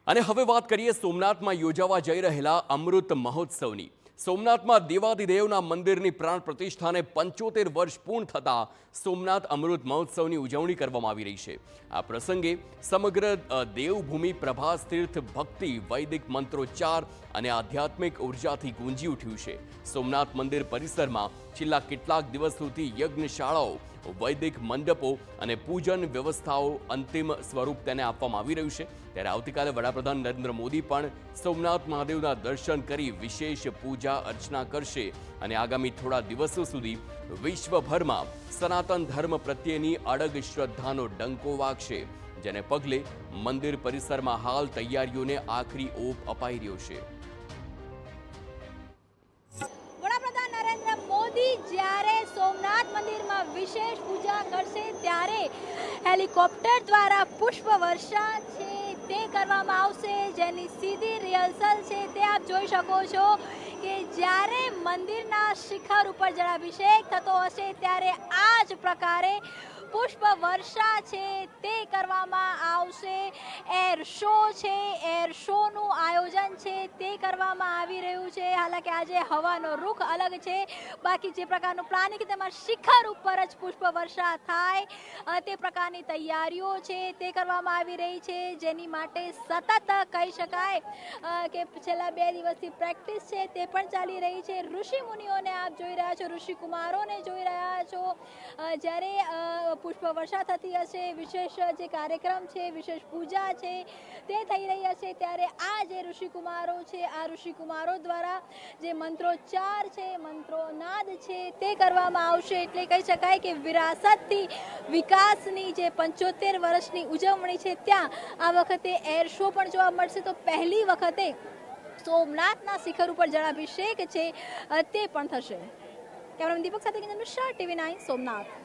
અને હવે વાત કરીએ સોમનાથમાં યોજાવા જઈ રહેલા અમૃત મહોત્સવની। સોમનાથમાં દેવાધિદેવના મંદિરની પ્રાણ પ્રતિષ્ઠાને 75 વર્ષ પૂર્ણ થતા સોમનાથ અમૃત મહોત્સવની ઉજવણી કરવામાં આવી રહી છે। આ પ્રસંગે સમગ્ર દેવભૂમિ પ્રભાસ તીર્થ ભક્તિ, વૈદિક મંત્રોચ્ચાર અને આધ્યાત્મિક ઉર્જાથી ગુંજી ઉઠ્યું છે। સોમનાથ મંદિર પરિસરમાં છેલ્લા કેટલાક દિવસોથી યજ્ઞશાળાઓ, વૈદિક મંડપો અને પૂજન વ્યવસ્થાઓ અંતિમ સ્વરૂપ તેને આપવામાં આવી રહ્યું છે। ત્યારે આવતીકાલે વડાપ્રધાન નરેન્દ્ર મોદી પણ સોમનાથ મહાદેવના દર્શન કરી વિશેષ પૂજા અર્ચના કરશે અને આગામી થોડા દિવસો સુધી વિશ્વભરમાં સનાતન ધર્મ પ્રત્યેની અડગ શ્રદ્ધાનો ડંકો વાગશે, જેને પગલે મંદિર પરિસરમાં હાલ તૈયારીઓને આખરી ઓપ અપાઈ રહ્યો છે। વડાપ્રધાન નરેન્દ્ર મોદી જ્યારે સોમનાથ મંદિરમાં વિશેષ પૂજા કરશે ત્યારે હેલિકોપ્ટર દ્વારા પુષ્પ વર્ષા છે તે કરવામાં આવશે, જેની સીધી રિહર્સલ છે તે આપ જોઈ શકો છો કે જ્યારે મંદિરના શિખર ઉપર જળાભિષેક થતો હશે ત્યારે આ જ પ્રકારે પુષ્પ વર્ષા છે તે કરવામાં આવશે। એર શો છે, એર શોનું આયોજન છે તે કરવામાં આવી રહ્યું છે। હાલાકી આજે હવાનો રૂખ અલગ છે, બાકી જે પ્રકારનું પ્લાનિંગ તેમાં શિખર ઉપર જ પુષ્પ વર્ષા થાય તે પ્રકારની તૈયારીઓ છે તે કરવામાં આવી રહી છે, જેની માટે સતત કહી શકાય કે છેલ્લા 2 દિવસથી પ્રેક્ટિસ છે તે પણ ચાલી રહી છે। ઋષિ મુનિઓને આપ જોઈ રહ્યા છો, ઋષિ કુમારોને જોઈ રહ્યા છો। જ્યારે પુષ્પ વર્ષા થતી હશે, વિશેષ જે કાર્યક્રમ છે, વિશેષ પૂજા છે તે થઈ રહી હશે ત્યારે આ જે ઋષિકુમારો છે, આ ઋષિકુમારો દ્વારા જે મંત્રોચ્ચાર છે, મંત્રોનાદ છે તે કરવામાં આવશે। એટલે કહી શકાય કે વિરાસતથી વિકાસની જે 75 વર્ષની ઉજવણી છે ત્યાં આ વખતે એર શો પણ જોવા મળશે। તો પહેલી વખતે સોમનાથના શિખર ઉપર જળાભિષેક છે તે પણ થશે। કેમેરામેન દીપક સાથે ટીવી9 સોમનાથ।